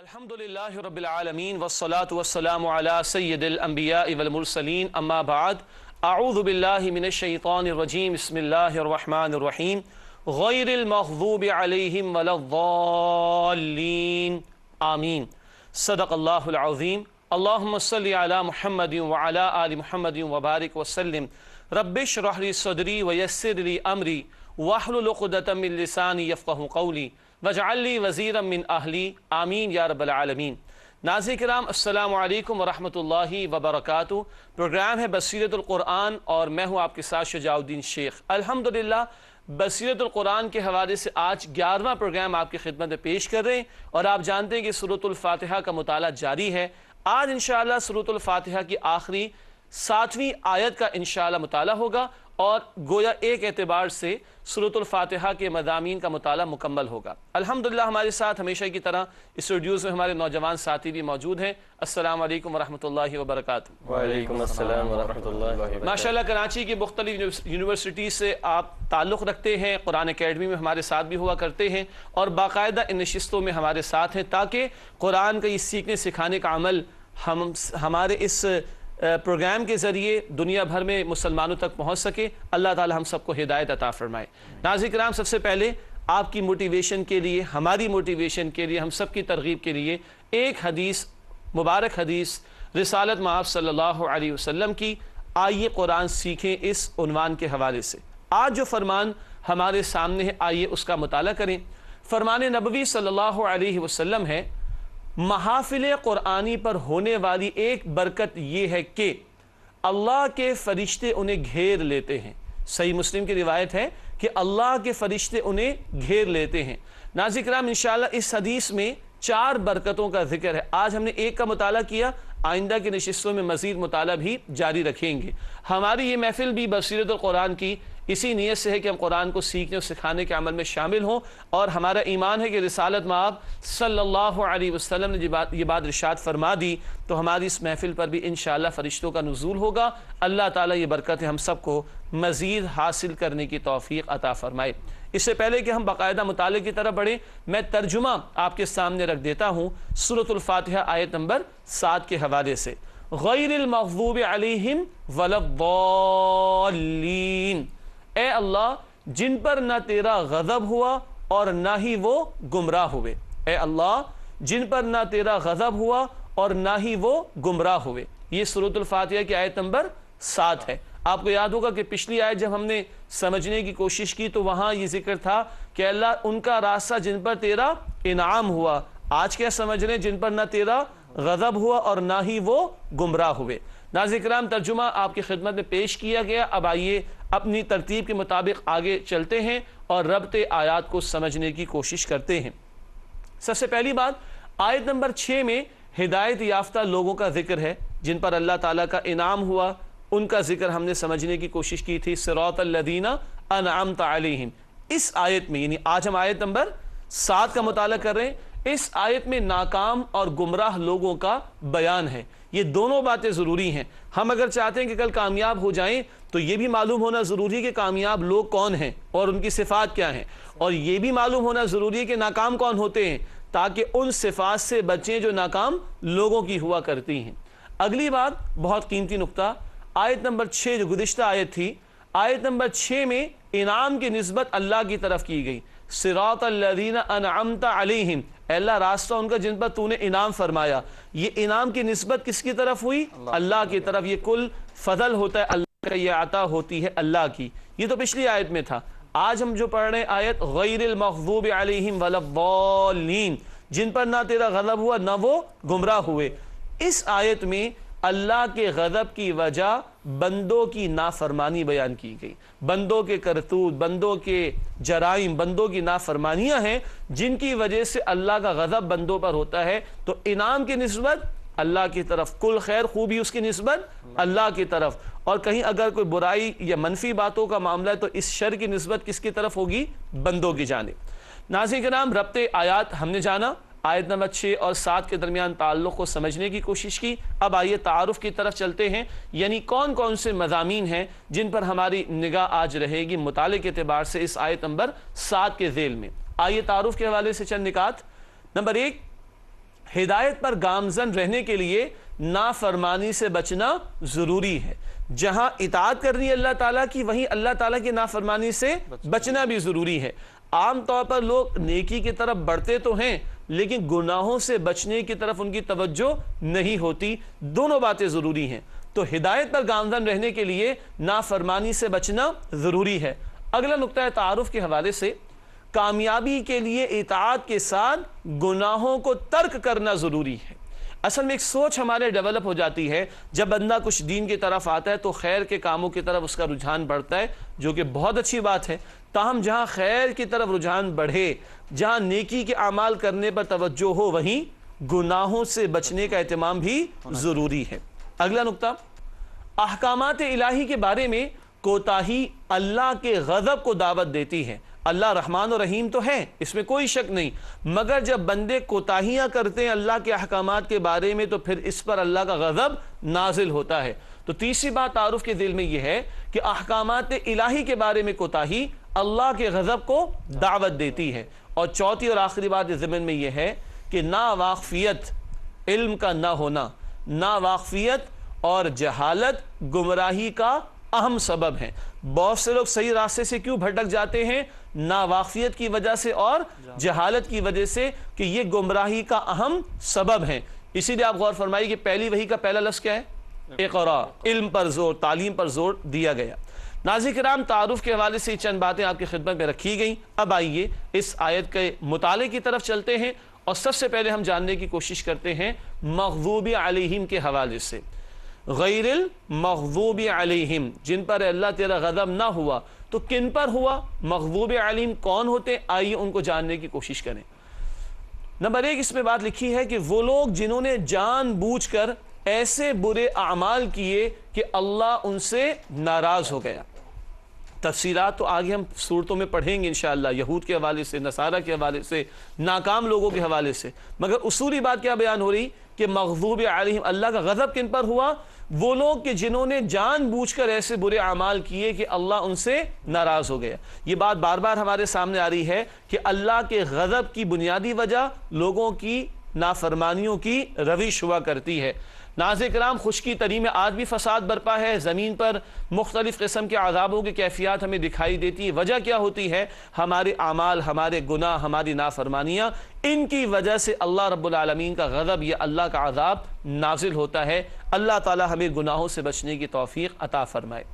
الحمدللہ رب العالمین والصلاة والسلام علی سید الانبیاء والمرسلین اما بعد اعوذ باللہ من الشیطان الرجیم بسم اللہ الرحمن الرحیم غیر المغضوب علیہم ولا الضالین آمین صدق اللہ العظیم اللہم صلی علی محمد وعلی آل محمد وبارک وسلم رب اشرح لی صدری ویسر لی امری واحلل عقدۃ من لسانی یفقہوا قولی وجعل لی وزیرا من اہلی آمین یا رب العالمین۔ ناظرین کرام السلام علیکم ورحمۃ اللہ وبرکاتہ۔ پروگرام ہے بصیرت القرآن اور میں ہوں آپ کے ساتھ شجاع الدین شیخ۔ الحمدللہ بصیرت القرآن کے حوالے سے آج 11واں پروگرام آپ کی خدمت میں پیش کر رہے ہیں، اور آپ جانتے ہیں کہ سورۃ الفاتحہ کا مطالعہ جاری ہے۔ آج انشاءاللہ سورۃ الفاتحہ کی آخری 7ویں آیت کا انشاءاللہ مطالعہ ہوگا، اور گویا ایک اعتبار سے سورۃ الفاتحہ کے مضامین کا مطالعہ مکمل ہوگا۔ الحمدللہ ہمارے ساتھ ہمیشہ کی طرح اسٹوڈیوز میں ہمارے نوجوان ساتھی بھی موجود ہیں۔ السلام علیکم ورحمۃ اللہ وبرکاتہ۔ وعلیکم السلام ورحمۃ اللہ وبرکاتہ۔ ماشاءاللہ کراچی کی مختلف یونیورسٹی سے آپ تعلق رکھتے ہیں، قرآن اکیڈمی میں ہمارے ساتھ بھی ہوا کرتے ہیں، اور باقاعدہ ان نشستوں میں ہمارے ساتھ ہیں تاکہ قرآن کا یہ سیکھنے سکھانے کا عمل ہمارے اس پروگرام کے ذریعے دنیا بھر میں مسلمانوں تک پہنچ سکے۔ اللہ تعالی ہم سب کو ہدایت عطا فرمائے۔ ناظرین کرام سب سے پہلے آپ کی موٹیویشن کے لیے، ہماری موٹیویشن کے لیے، ہم سب کی ترغیب کے لیے ایک حدیث، مبارک حدیث رسالت مآب صلی اللہ علیہ وسلم کی، آئیے قرآن سیکھیں، اس عنوان کے حوالے سے آج جو فرمان ہمارے سامنے ہے آئیے اس کا مطالعہ کریں۔ فرمان نبوی صلی اللہ علیہ وسلم ہے، محافل قرآنی پر ہونے والی ایک برکت یہ ہے کہ اللہ کے فرشتے انہیں گھیر لیتے ہیں۔ صحیح مسلم کی روایت ہے کہ اللہ کے فرشتے انہیں گھیر لیتے ہیں۔ ناظرین کرام انشاءاللہ اس حدیث میں 4 برکتوں کا ذکر ہے۔ آج ہم نے ایک کا مطالعہ کیا، آئندہ کے نشستوں میں مزید مطالعہ بھی جاری رکھیں گے۔ ہماری یہ محفل بھی بصیرت القرآن کی اسی نیت سے ہے کہ ہم قرآن کو سیکھنے اور سکھانے کے عمل میں شامل ہوں، اور ہمارا ایمان ہے کہ رسالت مآب صلی اللہ علیہ وسلم نے یہ بات ارشاد فرما دی تو ہماری اس محفل پر بھی انشاءاللہ فرشتوں کا نزول ہوگا۔ اللہ تعالیٰ یہ برکتیں ہم سب کو مزید حاصل کرنے کی توفیق عطا فرمائے۔ اس سے پہلے کہ ہم باقاعدہ مطالعے کی طرف بڑھیں، میں ترجمہ آپ کے سامنے رکھ دیتا ہوں سورۃ الفاتحہ آیت نمبر 7 کے حوالے سے۔ غیر المغضوب علیہم ولا الضالین، اے اللہ جن پر نہ تیرا غضب ہوا اور نہ ہی وہ گمراہ ہوئے۔ اے اللہ جن پر نہ تیرا غضب ہوا اور نہ ہی وہ گمراہ ہوئے۔ یہ سورۃ الفاتحہ کی آیت نمبر 7 ہے۔ آپ کو یاد ہوگا کہ پچھلی آیت جب ہم نے سمجھنے کی کوشش کی تو وہاں یہ ذکر تھا کہ اللہ ان کا راستہ جن پر تیرا انعام ہوا۔ آج کیا سمجھ رہے ہیں؟ جن پر نہ تیرا غضب ہوا اور نہ ہی وہ گمراہ ہوئے۔ ناظرین کرام ترجمہ آپ کی خدمت میں پیش کیا گیا، اب آئیے اپنی ترتیب کے مطابق آگے چلتے ہیں اور ربط آیات کو سمجھنے کی کوشش کرتے ہیں۔ سب سے پہلی بات، آیت نمبر 6 میں ہدایت یافتہ لوگوں کا ذکر ہے جن پر اللہ تعالیٰ کا انعام ہوا، ان کا ذکر ہم نے سمجھنے کی کوشش کی تھی، صراط الذین انعمت علیہم۔ اس آیت میں یعنی آج ہم آیت نمبر 7 کا مطالعہ کر رہے ہیں، اس آیت میں ناکام اور گمراہ لوگوں کا بیان ہے۔ یہ دونوں باتیں ضروری ہیں۔ ہم اگر چاہتے ہیں کہ کل کامیاب ہو جائیں تو یہ بھی معلوم ہونا ضروری ہے کہ کامیاب لوگ کون ہیں اور ان کی صفات کیا ہیں، اور یہ بھی معلوم ہونا ضروری ہے کہ ناکام کون ہوتے ہیں، تاکہ ان صفات سے بچیں جو ناکام لوگوں کی ہوا کرتی ہیں۔ اگلی بات، بہت قیمتی نقطہ، آیت نمبر 6 جو گزشتہ آیت تھی، آیت نمبر 6 میں انعام کی نسبت اللہ کی طرف کی گئی۔ صراط الذین انعمت علیہم، اے اللہ راستہ ان کا جن پر تو نے انعام فرمایا۔ یہ انعام کی نسبت کس کی طرف ہوئی؟ اللہ کی طرف۔ یہ کل فضل ہوتا ہے اللہ کا، یہ عطا ہوتی ہے اللہ کی۔ یہ تو پچھلی آیت میں تھا۔ آج ہم جو پڑھ رہے ہیں آیت غیر المغضوب علیہم ولا الضالین، جن پر نہ تیرا غضب ہوا نہ وہ گمراہ ہوئے۔ اس آیت میں اللہ کے غضب کی وجہ بندوں کی نافرمانی بیان کی گئی، بندوں کے کرتوت، بندوں کے جرائم، بندوں کی نافرمانیاں ہیں جن کی وجہ سے اللہ کا غضب بندوں پر ہوتا ہے۔ تو انعام کی نسبت اللہ کی طرف، کل خیر خوبی اس کی نسبت اللہ کی طرف، اور کہیں اگر کوئی برائی یا منفی باتوں کا معاملہ ہے تو اس شر کی نسبت کس کی طرف ہوگی؟ بندوں کی جانب۔ ناظرین کرام ربط آیات ہم نے جانا، آیت نمبر 6 اور 7 کے درمیان تعلق کو سمجھنے کی کوشش کی۔ اب آئیے تعارف کی طرف چلتے ہیں، یعنی کون کون سے مضامین ہیں جن پر ہماری نگاہ آج رہے گی مطالعے کے اعتبار سے اس آیت نمبر 7 کے ذیل میں۔ آئیے تعارف کے حوالے سے چند نکات۔ نمبر 1، ہدایت پر گامزن رہنے کے لیے نافرمانی سے بچنا ضروری ہے. جہاں اطاعت کرنی ہے اللہ تعالیٰ کی، وہیں اللہ تعالیٰ کی نافرمانی سے بچنا بھی ضروری ہے. عام طور پر لوگ نیکی کی طرف بڑھتے تو ہیں لیکن گناہوں سے بچنے کی طرف ان کی توجہ نہیں ہوتی. دونوں باتیں ضروری ہیں. تو ہدایت پر گامزن رہنے کے لیے نافرمانی سے بچنا ضروری ہے. اگلا نقطہ تعارف کے حوالے سے، کامیابی کے لیے اطاعت کے ساتھ گناہوں کو ترک کرنا ضروری ہے. اصل میں ایک سوچ ہمارے ڈیولپ ہو جاتی ہے، جب بندہ کچھ دین کی طرف آتا ہے تو خیر کے کاموں کی طرف اس کا رجحان بڑھتا ہے، جو کہ بہت اچھی بات ہے. تاہم جہاں خیر کی طرف رجحان بڑھے، جہاں نیکی کے اعمال کرنے پر توجہ ہو، وہیں گناہوں سے بچنے کا اہتمام بھی ضروری ہے. اگلا نقطہ، احکامات الہی کے بارے میں کوتاہی اللہ کے غضب کو دعوت دیتی ہے. اللہ رحمان و رحیم تو ہے، اس میں کوئی شک نہیں، مگر جب بندے کوتاہیاں کرتے ہیں اللہ کے احکامات کے بارے میں تو پھر اس پر اللہ کا غضب نازل ہوتا ہے. تو تیسری بات تعارف کے دل میں یہ ہے کہ احکامات الہی کے بارے میں کوتاہی اللہ کے غضب کو دعوت دیتی ہے. اور چوتھی اور آخری بات ذمن میں یہ ہے کہ ناواقفیت، علم کا نہ ہونا، ناواقفیت اور جہالت گمراہی کا اہم سبب ہے. بہت سے لوگ صحیح راستے سے کیوں بھٹک جاتے ہیں؟ ناواقفیت کی وجہ سے اور جہالت کی وجہ سے، کہ یہ گمراہی کا اہم سبب ہے. اسی لیے آپ غور فرمائیے کہ پہلی وحی کا پہلا لفظ کیا ہے؟ اقرا. علم پر زور، تعلیم پر زور دیا گیا. ناظرین کرام، تعارف کے حوالے سے چند باتیں آپ کی خدمت میں رکھی گئیں. اب آئیے اس آیت کے مطالعے کی طرف چلتے ہیں، اور سب سے پہلے ہم جاننے کی کوشش کرتے ہیں مغضوب علیہم کے حوالے سے. غیر المغضوب علیہم، جن پر اللہ تیرا غضب نہ ہوا، تو کن پر ہوا؟ مغضوب علیہم کون ہوتے؟ آئیے ان کو جاننے کی کوشش کریں. نمبر 1 اس میں بات لکھی ہے کہ وہ لوگ جنہوں نے جان بوجھ کر ایسے برے اعمال کیے کہ اللہ ان سے ناراض ہو گیا. تفصیلات تو آگے ہم صورتوں میں پڑھیں گے انشاءاللہ، یہود کے حوالے سے، نصارہ کے حوالے سے، ناکام لوگوں کے حوالے سے. مگر اصولی بات کیا بیان ہو رہی کہ مغضوب علیہم، اللہ کا غضب کن پر ہوا؟ وہ لوگ کہ جنہوں نے جان بوجھ کر ایسے برے اعمال کیے کہ اللہ ان سے ناراض ہو گیا. یہ بات بار بار ہمارے سامنے آ رہی ہے کہ اللہ کے غضب کی بنیادی وجہ لوگوں کی نافرمانیوں کی روش ہوا کرتی ہے. ناظرین کرام، خشکی تری میں آج بھی فساد برپا ہے. زمین پر مختلف قسم کے عذابوں کی کیفیات ہمیں دکھائی دیتی ہے. وجہ کیا ہوتی ہے؟ ہمارے اعمال، ہمارے گناہ، ہماری نافرمانیاں. ان کی وجہ سے اللہ رب العالمین کا غضب یا اللہ کا عذاب نازل ہوتا ہے. اللہ تعالی ہمیں گناہوں سے بچنے کی توفیق عطا فرمائے.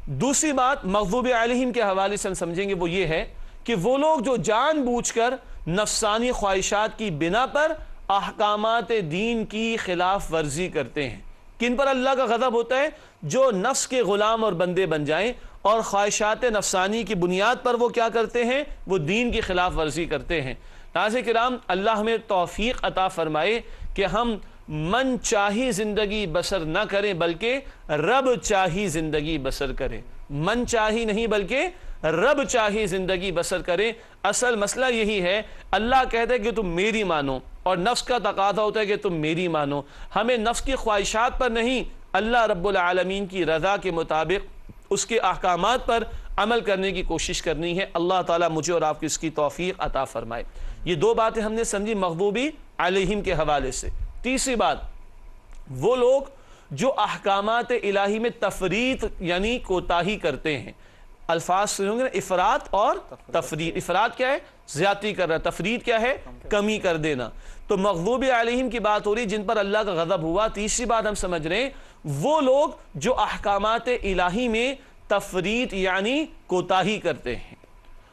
دوسری بات مغضوب علیہم کے حوالے سے ہم سمجھیں گے وہ یہ ہے کہ وہ لوگ جو جان بوجھ کر نفسانی خواہشات کی بنا پر احکامات دین کی خلاف ورزی کرتے ہیں. کن پر اللہ کا غضب ہوتا ہے؟ جو نفس کے غلام اور بندے بن جائیں اور خواہشات نفسانی کی بنیاد پر وہ کیا کرتے ہیں؟ وہ دین کی خلاف ورزی کرتے ہیں. ناظرین کرام، اللہ ہمیں توفیق عطا فرمائے کہ ہم من چاہی زندگی بسر نہ کریں بلکہ رب چاہی زندگی بسر کریں. من چاہی نہیں بلکہ رب چاہی زندگی بسر کریں. اصل مسئلہ یہی ہے، اللہ کہتا ہے کہ تم میری مانو اور نفس کا تقاضا ہوتا ہے کہ تم میری مانو. ہمیں نفس کی خواہشات پر نہیں، اللہ رب العالمین کی رضا کے مطابق اس کے احکامات پر عمل کرنے کی کوشش کرنی ہے. اللہ تعالیٰ مجھے اور آپ کی اس کی توفیق عطا فرمائے. یہ دو باتیں ہم نے سمجھی مغضوبی علیہم کے حوالے سے. تیسری بات، وہ لوگ جو احکامات الہی میں تفریط یعنی کوتاہی کرتے ہیں. الفاظ سنیں گے نا، افراط اور تفریط. افراط کیا ہے؟ زیادتی کر رہا. تفریط کیا ہے؟ کمی کر دینا. تو مغضوب علیہم کی بات ہو رہی جن پر اللہ کا غضب ہوا. تیسری بات ہم سمجھ رہے ہیں وہ لوگ جو احکامات الہی میں تفریط یعنی کوتاہی کرتے ہیں.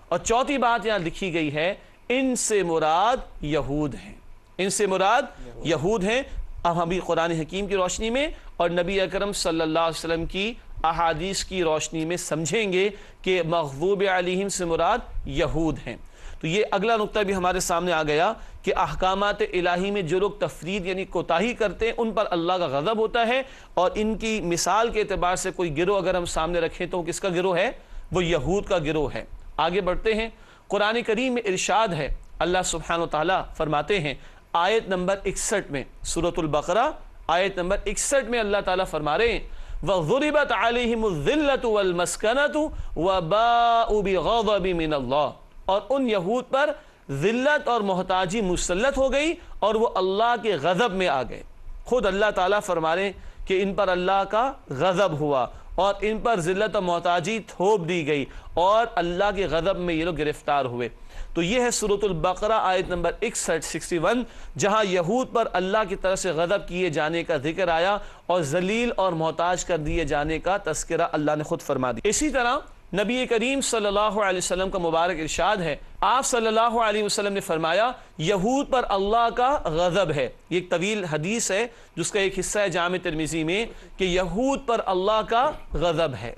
اور چوتھی بات یہاں لکھی گئی ہے، ان سے مراد یہود ہیں. ان سے مراد یہود ہیں. اب ہم بھی قرآن حکیم کی روشنی میں اور نبی اکرم صلی اللہ علیہ وسلم کی احادیث کی روشنی میں سمجھیں گے کہ مغضوب علیہم سے مراد یہود ہیں. تو یہ اگلا نقطہ بھی ہمارے سامنے آ گیا کہ احکامات الہی میں جو لوگ تفرید یعنی کوتاہی کرتے ہیں ان پر اللہ کا غضب ہوتا ہے. اور ان کی مثال کے اعتبار سے کوئی گروہ اگر ہم سامنے رکھیں تو کس کا گروہ ہے؟ وہ یہود کا گروہ ہے. آگے بڑھتے ہیں. قرآن کریم میں ارشاد ہے، اللہ سبحانہ و تعالیٰ فرماتے ہیں آیت نمبر 61 میں، سورۃ البقرہ آیت نمبر 61 میں اللہ تعالیٰ فرما رہے ہیں وَضُرِبَتْ عَلَيْهِمُ الذِّلَّةُ وَالْمَسْكَنَةُ وَبَاءُوا بِغَضَبٍ مِّنَ اللَّهِ. اور ان یہود پر ذلت اور محتاجی مسلط ہو گئی اور وہ اللہ کے غضب میں آ گئے۔ خود اللہ تعالیٰ فرما رہے ہیں کہ ان پر اللہ کا غضب ہوا اور ان پر ذلت اور محتاجی تھوپ دی گئی اور اللہ کے غضب میں یہ لوگ گرفتار ہوئے۔ تو یہ ہے سورۃ البقرہ آیت نمبر 61 جہاں یہود پر اللہ کی طرف سے غضب کیے جانے کا ذکر آیا اور ذلیل اور محتاج کر دیے جانے کا تذکرہ اللہ نے خود فرما دیا۔ اسی طرح نبی کریم صلی اللہ علیہ وسلم کا مبارک ارشاد ہے، آپ صلی اللہ علیہ وسلم نے فرمایا یہود پر اللہ کا غضب ہے۔ یہ ایک طویل حدیث ہے جس کا ایک حصہ ہے جامع ترمذی میں کہ یہود پر اللہ کا غضب ہے۔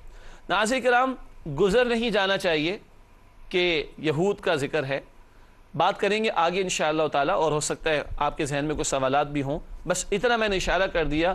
ناظرین کرام، گزر نہیں جانا چاہیے کہ یہود کا ذکر ہے، بات کریں گے آگے انشاءاللہ تعالی، اور ہو سکتا ہے آپ کے ذہن میں کوئی سوالات بھی ہوں، بس اتنا میں نے اشارہ کر دیا،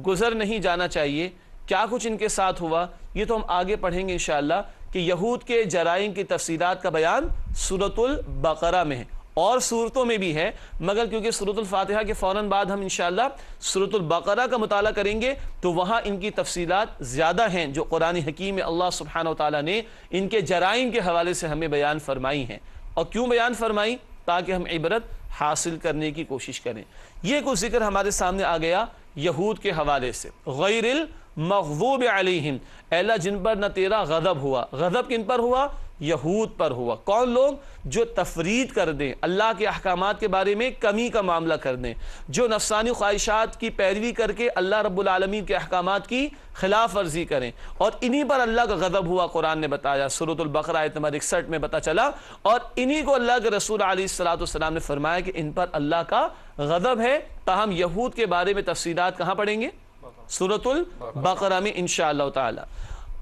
گزر نہیں جانا چاہیے۔ کیا کچھ ان کے ساتھ ہوا یہ تو ہم آگے پڑھیں گے انشاءاللہ، کہ یہود کے جرائم کی تفصیلات کا بیان سورۃ البقرہ میں ہے اور صورتوں میں بھی ہے، مگر کیونکہ سورۃ الفاتحہ کے فوراً بعد ہم انشاءاللہ سورۃ البقرہ کا مطالعہ کریں گے تو وہاں ان کی تفصیلات زیادہ ہیں جو قرآن حکیم میں اللہ سبحانہ وتعالی نے ان کے جرائم کے حوالے سے ہمیں بیان فرمائی ہیں۔ اور کیوں بیان فرمائی؟ تاکہ ہم عبرت حاصل کرنے کی کوشش کریں۔ یہ کچھ ذکر ہمارے سامنے آ گیا یہود کے حوالے سے۔ غیر المغضوب علیہم، اے اللہ جن پر نہ تیرا غضب ہوا۔ غضب کن پر ہوا؟ یہود پر ہوا۔ کون لوگ؟ جو تفرید کر دیں، اللہ کے احکامات کے بارے میں کمی کا معاملہ کر دیں، جو نفسانی خواہشات کی پیروی کر کے اللہ رب العالمین کے احکامات کی خلاف ورزی کریں، اور انہی پر اللہ کا غضب ہوا۔ قرآن نے بتایا سورۃ البقرہ آیت نمبر 61 میں پتہ چلا، اور انہی کو اللہ کے رسول علیہ الصلوۃ نے فرمایا کہ ان پر اللہ کا غضب ہے۔ تاہم یہود کے بارے میں تفصیلات کہاں پڑھیں گے؟ سورۃ البقرہ میں انشاءاللہ تعالی۔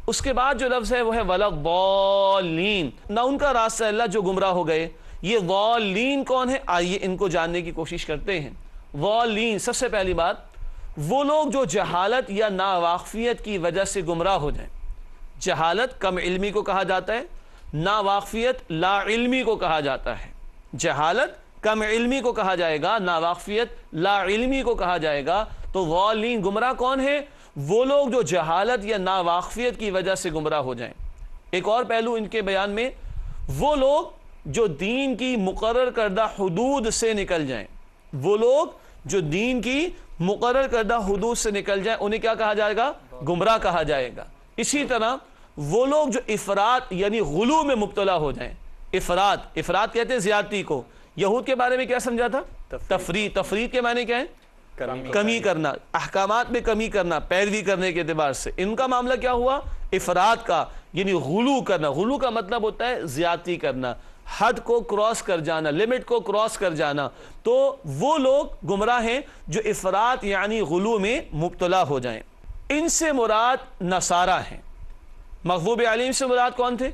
اس کے بعد جو لفظ ہے وہ ہے وَلَضَّالِّينَ، نہ ان کا راستہ اللہ جو گمراہ ہو گئے۔ یہ ضالین کون ہے؟ آئیے ان کو جاننے کی کوشش کرتے ہیں۔ ضالین، سب سے پہلی بات، وہ لوگ جو جہالت یا ناواقفیت کی وجہ سے گمراہ ہو جائیں۔ جہالت کم علمی کو کہا جاتا ہے، ناواقفیت لا علمی کو کہا جاتا ہے۔ جہالت کم علمی کو کہا جائے گا، ناواقفیت لا علمی کو کہا جائے گا۔ تو ضالین گمراہ کون ہے؟ وہ لوگ جو جہالت یا ناواقفیت کی وجہ سے گمراہ ہو جائیں۔ ایک اور پہلو ان کے بیان میں، وہ لوگ جو دین کی مقرر کردہ حدود سے نکل جائیں۔ وہ لوگ جو دین کی مقرر کردہ حدود سے نکل جائیں انہیں کیا کہا جائے گا؟ گمراہ کہا جائے گا۔ اسی طرح وہ لوگ جو افراط یعنی غلو میں مبتلا ہو جائیں۔ افراط کہتے ہیں زیادتی کو۔ یہود کے بارے میں کیا سمجھا تھا؟ تفرید کے معنی کیا ہے؟ کمی کرنا، احکامات میں کمی کرنا پیروی کرنے کے اعتبار سے۔ ان کا معاملہ کیا ہوا؟ افراط کا، یعنی غلو کرنا۔ غلو کا مطلب ہوتا ہے زیادتی کرنا، حد کو کراس کر جانا، لمٹ کو کراس کر جانا۔ تو وہ لوگ گمراہ ہیں جو افراط یعنی غلو میں مبتلا ہو جائیں۔ ان سے مراد نصارہ ہیں۔ مغضوب علیہم سے مراد کون تھے؟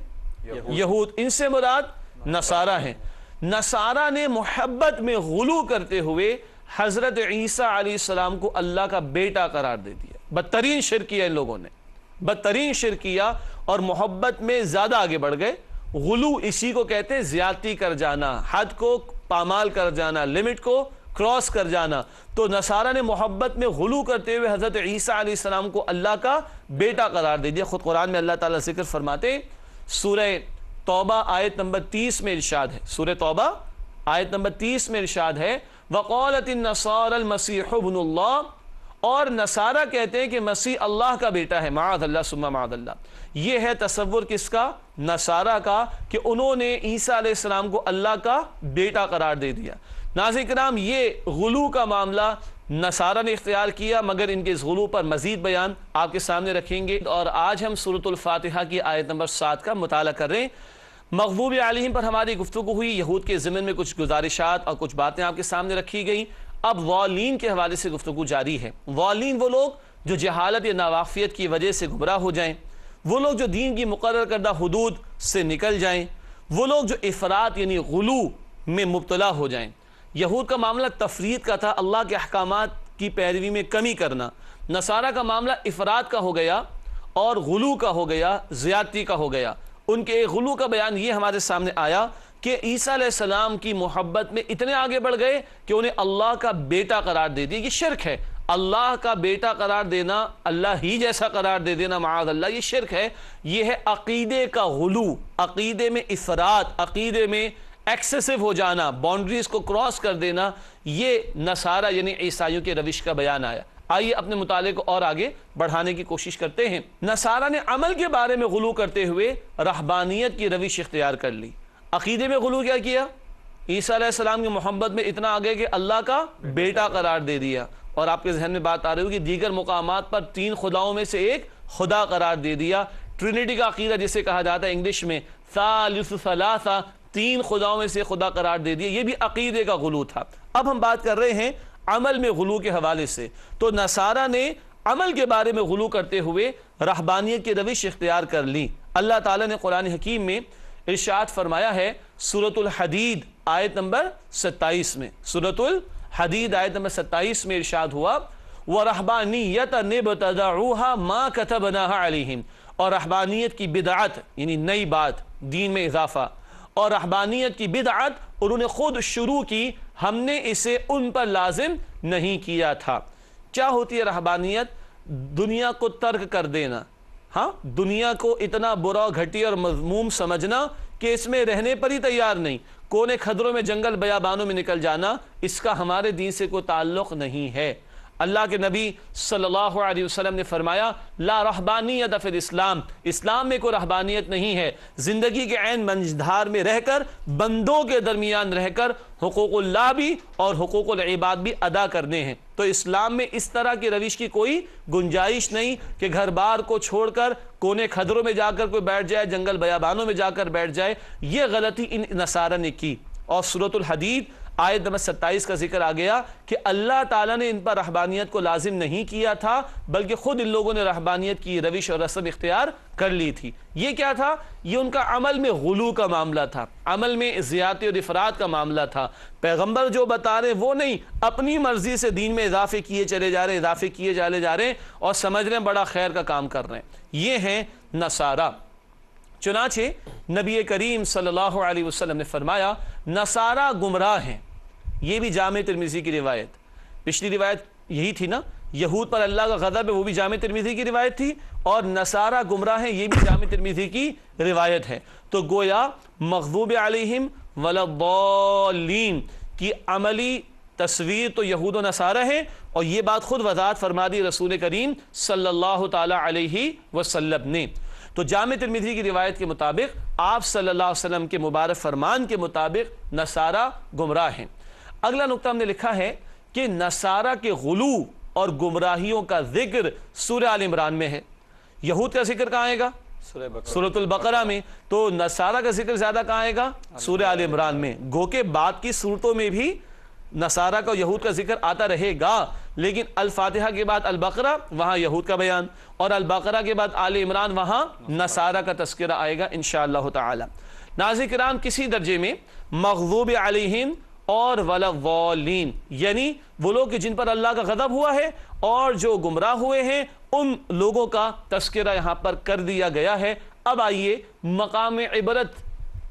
یہود۔ ان سے مراد نصارہ ہیں۔ نصارہ نے محبت میں غلو کرتے ہوئے حضرت عیسیٰ علیہ السلام کو اللہ کا بیٹا قرار دے دیا۔ بدترین شرک کیا ان لوگوں نے، بدترین شرک کیا اور محبت میں زیادہ آگے بڑھ گئے۔ غلو اسی کو کہتے ہیں زیادتی کر جانا، حد کو پامال کر جانا، لمٹ کو کراس کر جانا۔ تو نصارہ نے محبت میں غلو کرتے ہوئے حضرت عیسیٰ علیہ السلام کو اللہ کا بیٹا قرار دے دیا۔ خود قرآن میں اللہ تعالیٰ ذکر فرماتے ہیں، سورہ توبہ آیت نمبر 30 میں ارشاد ہے، سورہ توبہ آیت نمبر 30 میں ارشاد ہے وَقَالَتِ النَّصَارَى الْمَسِيحُ ابْنُ اللَّهِ، اور نصارہ کہتے ہیں کہ مسیح اللہ کا بیٹا ہے۔ معاذ اللہ ثم معاذ اللہ۔ یہ ہے تصور کس کا؟ نصارہ کا، کہ انہوں نے عیسیٰ علیہ السلام کو اللہ کا بیٹا قرار دے دیا۔ ناظرین کرام، یہ غلو کا معاملہ نصارہ نے اختیار کیا، مگر ان کے اس غلو پر مزید بیان آپ کے سامنے رکھیں گے۔ اور آج ہم سورۃ الفاتحہ کی آیت نمبر 7 کا مطالعہ کر رہے ہیں۔ مغضوب علیہم پر ہماری گفتگو ہوئی، یہود کے ضمن میں کچھ گزارشات اور کچھ باتیں آپ کے سامنے رکھی گئیں۔ اب ضالین کے حوالے سے گفتگو جاری ہے۔ ضالین وہ لوگ جو جہالت یا ناواقفیت کی وجہ سے گمراہ ہو جائیں، وہ لوگ جو دین کی مقرر کردہ حدود سے نکل جائیں، وہ لوگ جو افراط یعنی غلو میں مبتلا ہو جائیں۔ یہود کا معاملہ تفرید کا تھا، اللہ کے احکامات کی پیروی میں کمی کرنا۔ نصارہ کا معاملہ افراط کا ہو گیا اور غلو کا ہو گیا، زیادتی کا ہو گیا۔ ان کے غلو کا بیان یہ ہمارے سامنے آیا کہ عیسیٰ علیہ السلام کی محبت میں اتنے آگے بڑھ گئے کہ انہیں اللہ کا بیٹا قرار دے دیا۔ یہ شرک ہے، اللہ کا بیٹا قرار دینا، اللہ ہی جیسا قرار دے دینا، معاذ اللہ، یہ شرک ہے۔ یہ ہے عقیدے کا غلو، عقیدے میں افراط، عقیدے میں ایکسیسو ہو جانا، باؤنڈریز کو کراس کر دینا، یہ نصارہ یعنی عیسائیوں کے روش کا بیان آیا۔ آئیے اپنے مطالعے کو اور آگے بڑھانے کی کوشش کرتے ہیں۔ نصارہ نے عمل کے بارے میں غلو کرتے ہوئے رہبانیت کی روش اختیار کر لی۔ عقیدے میں غلو کیا کیا؟ عیسیٰ علیہ السلام کی محبت میں اتنا آگے کہ اللہ کا بیٹا قرار دے دیا، اور آپ کے ذہن میں بات آ رہی ہوگی دیگر مقامات پر 3 خداؤں میں سے ایک خدا قرار دے دیا۔ ٹرینٹی کا عقیدہ جسے کہا جاتا ہے انگلش میں ثالث ثلاثہ، 3 خداؤں میں سے خدا قرار دے دیا، یہ بھی عقیدے کا غلو تھا۔ اب ہم بات کر رہے ہیں عمل میں غلو کے حوالے سے۔ تو نصارہ نے عمل کے بارے میں غلو کرتے ہوئے رہبانیت کی روش اختیار کر لی۔ اللہ تعالیٰ نے قرآن حکیم میں ارشاد فرمایا ہے سورۃ الحدید آیت نمبر 27 میں، سورۃ الحدید آیت نمبر 27 میں ارشاد ہوا وَرَحْبَانِيَّةً ابْتَدَعُوهَا مَا كَتَبْنَاهَا عَلَيْهِمْ، اور رہبانیت کی بدعت یعنی نئی بات، دین میں اضافہ، اور رہبانیت کی بدعت انہوں نے خود شروع کی، ہم نے اسے ان پر لازم نہیں کیا تھا۔ کیا ہوتی ہے رہبانیت؟ دنیا کو ترک کر دینا، ہاں، دنیا کو اتنا برا، گھٹیا اور مذموم سمجھنا کہ اس میں رہنے پر ہی تیار نہیں، کونے خدروں میں، جنگل بیابانوں میں نکل جانا، اس کا ہمارے دین سے کوئی تعلق نہیں ہے۔ اللہ کے نبی صلی اللہ علیہ وسلم نے فرمایا لا رہبانیت فی الاسلام، اسلام میں کوئی رہبانیت نہیں ہے۔ زندگی کے عین منجدھار میں رہ کر، بندوں کے درمیان رہ کر حقوق اللہ بھی اور حقوق العباد بھی ادا کرنے ہیں۔ تو اسلام میں اس طرح کی روش کی کوئی گنجائش نہیں کہ گھر بار کو چھوڑ کر کونے خدروں میں جا کر کوئی بیٹھ جائے، جنگل بیابانوں میں جا کر بیٹھ جائے۔ یہ غلطی ان نصارہ نے کی، اور سورۃ الحدید آیت نمبر 27 کا ذکر آ گیا کہ اللہ تعالیٰ نے ان پر رہبانیت کو لازم نہیں کیا تھا، بلکہ خود ان لوگوں نے رہبانیت کی روش اور رسم اختیار کر لی تھی۔ یہ کیا تھا؟ یہ ان کا عمل میں غلو کا معاملہ تھا، عمل میں زیادتی اور افراد کا معاملہ تھا۔ پیغمبر جو بتا رہے وہ نہیں، اپنی مرضی سے دین میں اضافے کیے چلے جا رہے، اضافے کیے چلے جا رہے، اور سمجھ رہے ہیں بڑا خیر کا کام کر رہے ہیں۔ یہ ہیں نصارہ۔ چنانچہ نبی کریم صلی اللہ علیہ وسلم نے فرمایا نصارہ گمراہ ہیں۔ یہ بھی جامع ترمذی کی روایت، پچھلی روایت یہی تھی نا، یہود پر اللہ کا غضب ہے، وہ بھی جامع ترمذی کی روایت تھی، اور نصارہ گمراہ ہیں، یہ بھی جامع ترمذی کی روایت ہے۔ تو گویا مغضوب علیہم ولا الضالین کی عملی تصویر تو یہود و نصارہ ہیں، اور یہ بات خود وضاحت فرما دی رسول کریم صلی اللہ تعالی علیہ وسلم نے۔ تو جامع ترمذی کی روایت کے مطابق آپ صلی اللہ علیہ وسلم کے مبارک فرمان کے مطابق نصارہ گمراہ ہیں۔ اگلا نقطہ ہم نے لکھا ہے کہ نصارہ کے غلو اور گمراہیوں کا ذکر سورہ آل عمران میں ہے۔ یہود کا ذکر کہاں آئے گا؟ سورۃ البقرہ میں۔ تو نصارہ کا ذکر زیادہ کہاں آئے گا؟ سورہ آل عمران میں۔ گو کہ بعد کی صورتوں میں بھی نصارہ کا یہود کا ذکر آتا رہے گا، لیکن الفاتحہ کے بعد البقرہ وہاں یہود کا بیان، اور البقرہ کے بعد آل عمران وہاں نصارہ کا تذکرہ آئے گا انشاءاللہ تعالی۔ ناظرین کرام، کسی درجے میں مغضوب علیہم اور ولا الضالین یعنی وہ لوگ جن پر اللہ کا غضب ہوا ہے اور جو گمراہ ہوئے ہیں، ان لوگوں کا تذکرہ یہاں پر کر دیا گیا ہے۔ اب آئیے مقام عبرت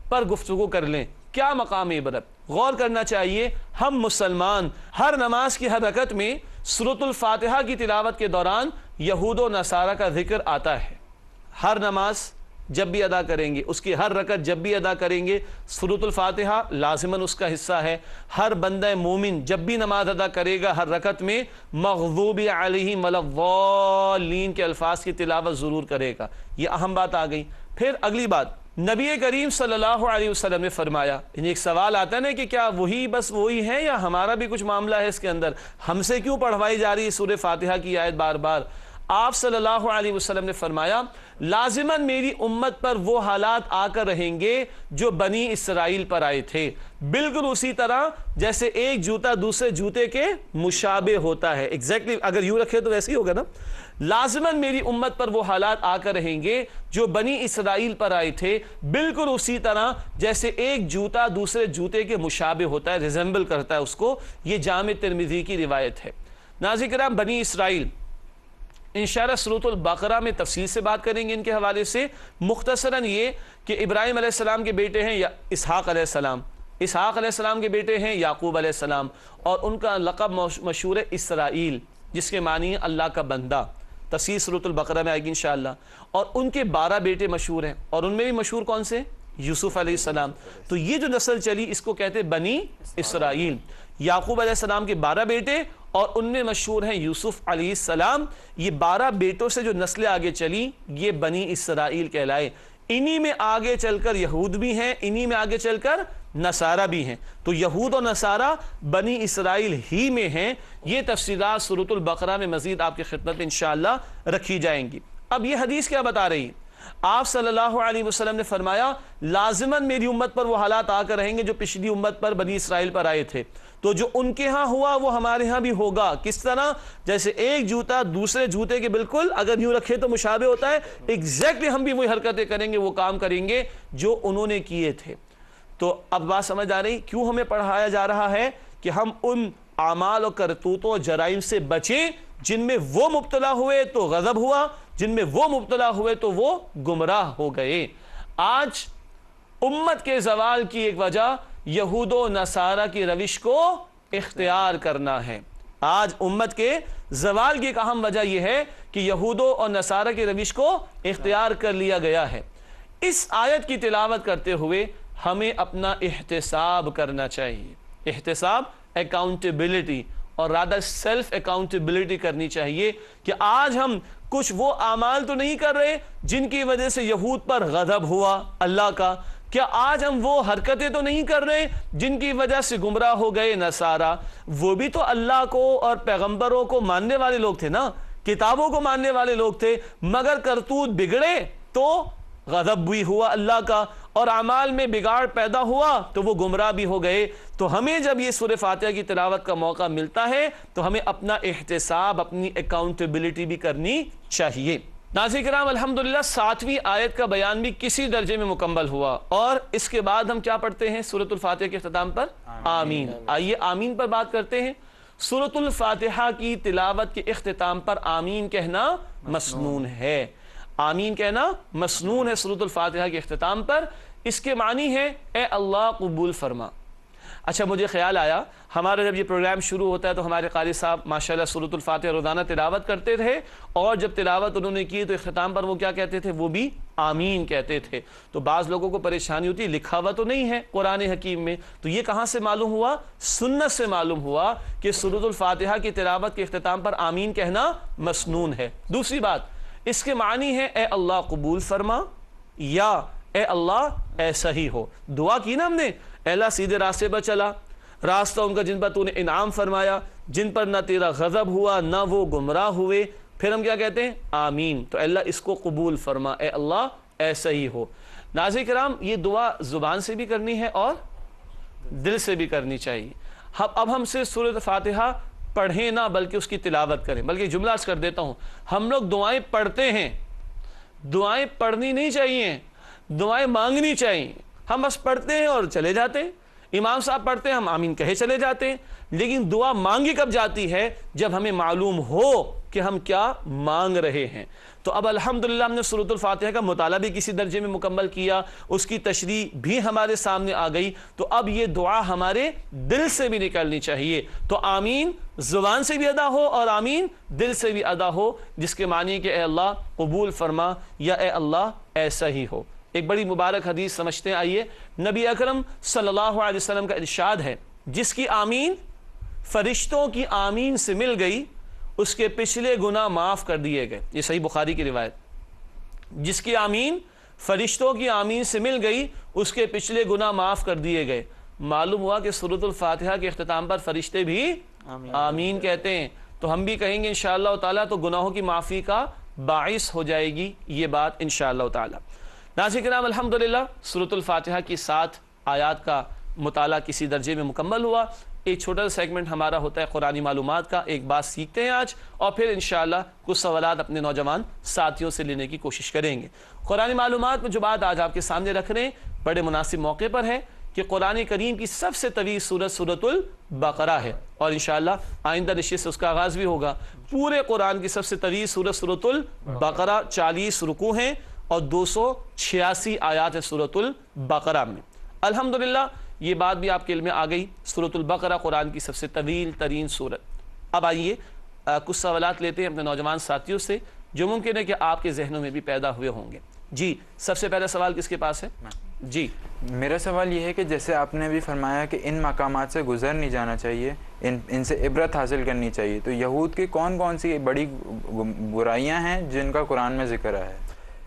پر گفتگو کر لیں۔ کیا مقام عبرت؟ غور کرنا چاہیے، ہم مسلمان ہر نماز کی ہر رکعت میں سورۃ الفاتحہ کی تلاوت کے دوران یہود و نصارہ کا ذکر آتا ہے۔ ہر نماز جب بھی ادا کریں گے، اس کی ہر رکعت جب بھی ادا کریں گے، سورۃ الفاتحہ لازماً اس کا حصہ ہے۔ ہر بندہ مومن جب بھی نماز ادا کرے گا، ہر رکعت میں مغضوب علیہم ولا الضالین کے الفاظ کی تلاوت ضرور کرے گا۔ یہ اہم بات آ گئی۔ پھر اگلی بات، نبی کریم صلی اللہ علیہ وسلم نے فرمایا، ایک سوال آتا ہے نا کہ کیا وہی بس وہی ہے یا ہمارا بھی کچھ معاملہ ہے اس کے اندر؟ ہم سے کیوں پڑھوائی جا رہی ہے سورہ فاتحہ کی آیت بار بار؟ آپ صلی اللہ علیہ وسلم نے فرمایا لازماً میری امت پر وہ حالات آ کر رہیں گے جو بنی اسرائیل پر آئے تھے، بالکل اسی طرح جیسے ایک جوتا دوسرے جوتے کے مشابہ ہوتا ہے۔ ایگزیکٹلی اگر یوں رکھے تو ویسے ہی ہوگا نا۔ لازماً میری امت پر وہ حالات آ کر رہیں گے جو بنی اسرائیل پر آئے تھے، بالکل اسی طرح جیسے ایک جوتا دوسرے جوتے کے مشابہ ہوتا ہے، ریزمبل کرتا ہے اس کو۔ یہ جامع ترمذی کی روایت ہے۔ ناظرین کرام، بنی اسرائیل انشاءاللہ سورۃ البقرہ میں تفصیل سے بات کریں گے ان کے حوالے سے۔ مختصراً یہ کہ ابراہیم علیہ السلام کے بیٹے ہیں اسحاق علیہ السلام، اسحاق علیہ السلام کے بیٹے ہیں یعقوب علیہ السلام، اور ان کا لقب مشہور ہے اسرائیل، جس کے معنی ہے اللہ کا بندہ۔ تفصیل سورۃ البقرہ میں آئے گی انشاءاللہ۔ اور ان کے 12 بیٹے مشہور ہیں، اور ان میں بھی مشہور کون سے؟ یوسف علیہ السلام. تو یہ جو نسل چلی اس کو کہتے بنی اسرائیل. یعقوب علیہ السلام کے 12 بیٹے اور ان میں مشہور ہیں یوسف علیہ السلام. یہ 12 بیٹوں سے جو نسلیں آگے چلی یہ بنی اسرائیل کہلائے. انہی میں آگے چل کر یہود بھی ہیں, انہی میں آگے چل کر نصارہ بھی ہیں. تو یہود اور نصارہ بنی اسرائیل ہی میں ہیں. یہ تفصیلات سورۃ البقرہ میں مزید آپ کی خدمت میں انشاءاللہ رکھی جائیں گی. اب یہ حدیث کیا بتا رہی ہے؟ آپ صلی اللہ علیہ وسلم نے فرمایا لازماً میری امت پر وہ حالات آ کر رہیں گے جو پچھلی امت پر بنی اسرائیل پر آئے تھے. تو جو ان کے ہاں ہوا وہ ہمارے ہاں بھی ہوگا. کس طرح؟ جیسے ایک جوتا دوسرے جوتے کے بالکل اگر یوں رکھے تو مشابہ ہوتا ہے, ایگزیکٹلی ہم بھی وہی حرکتیں کریں گے, وہ کام کریں گے جو انہوں نے کیے تھے. تو اب بات سمجھ آ رہی کیوں ہمیں پڑھایا جا رہا ہے کہ ہم ان اعمال و کرتوتوں جرائم سے بچیں جن میں وہ مبتلا ہوئے تو غضب ہوا, جن میں وہ مبتلا ہوئے تو وہ گمراہ ہو گئے. آج امت کے زوال کی ایک وجہ یہود و نصارہ کی روش کو اختیار کرنا ہے. آج امت کے زوال کی ایک اہم وجہ یہ ہے کہ یہود اور نصارہ کی روش کو اختیار کر لیا گیا ہے. اس آیت کی تلاوت کرتے ہوئے ہمیں اپنا احتساب کرنا چاہیے. احتساب اکاؤنٹیبلٹی اور رادر سیلف اکاؤنٹیبلٹی کرنی چاہیے کہ آج ہم کچھ وہ اعمال تو نہیں کر رہے جن کی وجہ سے یہود پر غضب ہوا اللہ کا. کیا آج ہم وہ حرکتیں تو نہیں کر رہے جن کی وجہ سے گمراہ ہو گئے نصارہ؟ وہ بھی تو اللہ کو اور پیغمبروں کو ماننے والے لوگ تھے نا, کتابوں کو ماننے والے لوگ تھے, مگر کرتوت بگڑے تو غضب بھی ہوا اللہ کا, اور اعمال میں بگاڑ پیدا ہوا تو وہ گمراہ بھی ہو گئے. تو ہمیں جب یہ سورہ فاتحہ کی تلاوت کا موقع ملتا ہے تو ہمیں اپنا احتساب, اپنی اکاؤنٹیبلٹی بھی کرنی چاہیے. ناظرین کرام الحمدللہ 7ویں آیت کا بیان بھی کسی درجے میں مکمل ہوا, اور اس کے بعد ہم کیا پڑھتے ہیں سورۃ الفاتحہ کے اختتام پر؟ آمین. آئیے آمین پر بات کرتے ہیں. سورۃ الفاتحہ کی تلاوت کے اختتام پر آمین کہنا مسنون ہے. آمین کہنا مسنون ہے سورۃ الفاتحہ کے اختتام پر. اس کے معنی ہے اے اللہ قبول فرما. اچھا مجھے خیال آیا ہمارا جب یہ پروگرام شروع ہوتا ہے تو ہمارے قاری صاحب ماشاءاللہ سورۃ الفاتحہ روزانہ تلاوت کرتے تھے, اور جب تلاوت انہوں نے کی تو اختتام پر وہ کیا کہتے تھے؟ وہ بھی آمین کہتے تھے. تو بعض لوگوں کو پریشانی ہوتی ہے لکھا ہوا تو نہیں ہے قرآن حکیم میں, تو یہ کہاں سے معلوم ہوا؟ سنت سے معلوم ہوا کہ سورۃ الفاتحہ کی تلاوت کے اختتام پر آمین کہنا مسنون ہے. دوسری بات اس کے معنی ہے اے اللہ قبول فرما, یا اے اللہ ایسا ہی ہو. دعا کی نا ہم نے, اے اللہ سیدھے راستے پر چلا, راستہ ان کا جن پر تو نے انعام فرمایا, جن پر نہ تیرا غضب ہوا نہ وہ گمراہ ہوئے. پھر ہم کیا کہتے ہیں؟ آمین. تو اے اللہ اس کو قبول فرما, اے اللہ ایسا ہی ہو. ناظرین کرام یہ دعا زبان سے بھی کرنی ہے اور دل سے بھی کرنی چاہیے. اب ہم صرف سورۃ فاتحہ پڑھیں نہ بلکہ اس کی تلاوت کریں. بلکہ جملہ عرض کر دیتا ہوں, ہم لوگ دعائیں پڑھتے ہیں, دعائیں پڑھنی نہیں چاہیے, دعائیں مانگنی چاہیے. ہم بس پڑھتے ہیں اور چلے جاتے ہیں, امام صاحب پڑھتے ہیں ہم آمین کہے چلے جاتے ہیں. لیکن دعا مانگی کب جاتی ہے؟ جب ہمیں معلوم ہو کہ ہم کیا مانگ رہے ہیں. تو اب الحمدللہ ہم نے سورۃ الفاتحہ کا مطالعہ بھی کسی درجے میں مکمل کیا, اس کی تشریح بھی ہمارے سامنے آ گئی. تو اب یہ دعا ہمارے دل سے بھی نکلنی چاہیے. تو آمین زبان سے بھی ادا ہو اور آمین دل سے بھی ادا ہو, جس کے معنی کہ اے اللہ قبول فرما یا اے اللہ ایسا ہی ہو. ایک بڑی مبارک حدیث سمجھتے ہیں. آئیے نبی اکرم صلی اللہ علیہ وسلم کا ارشاد ہے جس کی آمین فرشتوں کی آمین سے مل گئی اس کے پچھلے گناہ معاف کر دیے گئے. یہ صحیح بخاری کی روایت. جس کی آمین فرشتوں کی آمین سے مل گئی اس کے پچھلے گناہ معاف کر دیے گئے. معلوم ہوا کہ سورۃ الفاتحہ کے اختتام پر فرشتے بھی آمین کہتے ہیں. تو ہم بھی کہیں گے انشاءاللہ تعالیٰ تو گناہوں کی معافی کا باعث ہو جائے گی یہ بات انشاءاللہ تعالیٰ. ناظرین کرام الحمدللہ سورۃ الفاتحہ کی 7 آیات کا مطالعہ کسی درجے میں مکمل ہوا. ایک چھوٹا سا سیگمنٹ ہمارا ہوتا ہے قرآنی معلومات کا. ایک بات سیکھتے ہیں آج, اور پھر انشاءاللہ کچھ سوالات اپنے نوجوان ساتھیوں سے لینے کی کوشش کریں گے. قرآنی معلومات میں جو بات آج آپ کے سامنے رکھ رہے ہیں بڑے مناسب موقع پر ہے کہ قرآن کریم کی سب سے طویل سورت سورۃ البقرہ ہے, اور انشاءاللہ آئندہ نشست سے اس کا آغاز بھی ہوگا. پورے قرآن کی سب سے طویل سورت سورۃ البقرہ, 40 رکوع ہیں اور 286 آیات ہے سورۃ البقرہ میں. الحمدللہ یہ بات بھی آپ کے علم میں آ گئی, سورۃ البقرہ قرآن کی سب سے طویل ترین سورت. اب آئیے کچھ سوالات لیتے ہیں اپنے نوجوان ساتھیوں سے جو ممکن ہے کہ آپ کے ذہنوں میں بھی پیدا ہوئے ہوں گے. جی سب سے پہلا سوال کس کے پاس ہے؟ جی میرا سوال یہ ہے کہ جیسے آپ نے بھی فرمایا کہ ان مقامات سے گزر نہیں جانا چاہیے، ان سے عبرت حاصل کرنی چاہیے، تو یہود کی کون کون سی بڑی برائیاں ہیں جن کا قرآن میں ذکر ہے؟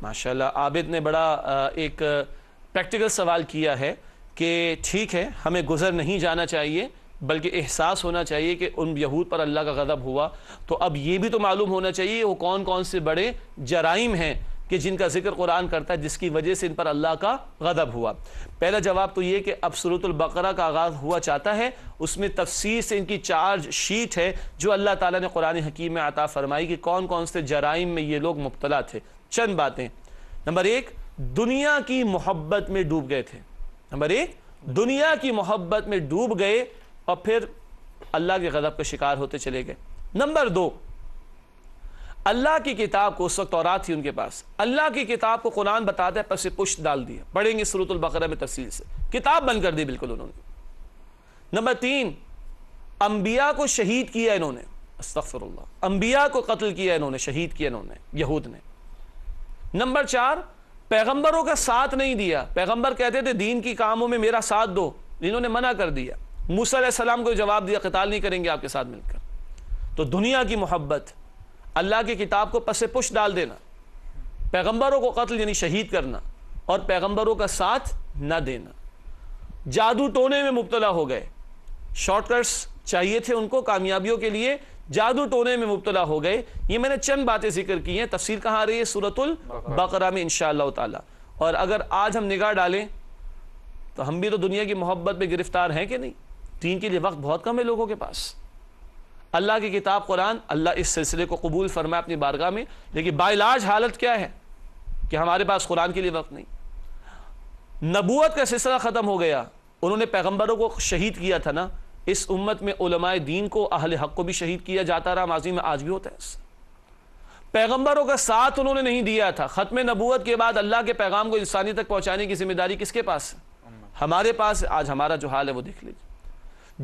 ماشاءاللہ عابد نے بڑا ایک پریکٹیکل سوال کیا ہے کہ ٹھیک ہے ہمیں گزر نہیں جانا چاہیے، بلکہ احساس ہونا چاہیے کہ ان یہود پر اللہ کا غضب ہوا، تو اب یہ بھی تو معلوم ہونا چاہیے وہ کون کون سے بڑے جرائم ہیں کہ جن کا ذکر قرآن کرتا ہے جس کی وجہ سے ان پر اللہ کا غضب ہوا۔ پہلا جواب تو یہ کہ اب سورۃ البقرہ کا آغاز ہوا چاہتا ہے، اس میں تفصیل سے ان کی چارج شیٹ ہے جو اللہ تعالیٰ نے قرآن حکیم میں عطا فرمائی کہ کون کون سے جرائم میں یہ لوگ مبتلا تھے۔ چند باتیں۔ نمبر ایک، دنیا کی محبت میں ڈوب گئے تھے۔ نمبر ایک، دنیا کی محبت میں ڈوب گئے اور پھر اللہ کے غضب کا شکار ہوتے چلے گئے۔ نمبر دو، اللہ کی کتاب کو، اس وقت تورات تھی ان کے پاس، اللہ کی کتاب کو قرآن بتاتا ہے پس پشت ڈال دیا، پڑھیں گے سورۃ البقرہ میں تفصیل سے، کتاب بند کر دی بالکل انہوں نے۔ نمبر تین، انبیاء کو شہید کیا انہوں نے، استغفر اللہ، انبیاء کو قتل کیا انہوں نے، شہید کیا انہوں نے، یہود نے۔ نمبر چار، پیغمبروں کا ساتھ نہیں دیا، پیغمبر کہتے تھے دین کی کاموں میں میرا ساتھ دو، انہوں نے منع کر دیا۔ موسیٰ علیہ السلام کو جواب دیا قتال نہیں کریں گے آپ کے ساتھ مل کر۔ تو دنیا کی محبت، اللہ کی کتاب کو پس پش ڈال دینا، پیغمبروں کو قتل یعنی شہید کرنا، اور پیغمبروں کا ساتھ نہ دینا۔ جادو ٹونے میں مبتلا ہو گئے، شارٹ کٹس چاہیے تھے ان کو کامیابیوں کے لیے، جادو ٹونے میں مبتلا ہو گئے۔ یہ میں نے چند باتیں ذکر کی ہیں، تفصیل کہاں آ رہی ہے؟ سورۃ البقرہ میں انشاءاللہ تعالی۔ اور اگر آج ہم نگاہ ڈالیں تو ہم بھی تو دنیا کی محبت میں گرفتار ہیں کہ نہیں؟ دین کے لیے وقت بہت کم ہے لوگوں کے پاس۔ اللہ کی کتاب قرآن، اللہ اس سلسلے کو قبول فرمائے اپنی بارگاہ میں، لیکن باعلاج حالت کیا ہے کہ ہمارے پاس قرآن کے لیے وقت نہیں۔ نبوت کا سلسلہ ختم ہو گیا، انہوں نے پیغمبروں کو شہید کیا تھا نا، اس امت میں علماء دین کو، اہل حق کو بھی شہید کیا جاتا رہا، ماضی میں آج بھی ہوتا ہے۔ پیغمبروں کا ساتھ انہوں نے نہیں دیا تھا۔ ختم نبوت کے بعد اللہ کے پیغام کو انسانی تک پہنچانے کی ذمہ داری کس کے پاس ہے؟ ہمارے پاس۔ آج ہمارا جو حال ہے وہ دیکھ لیجیے۔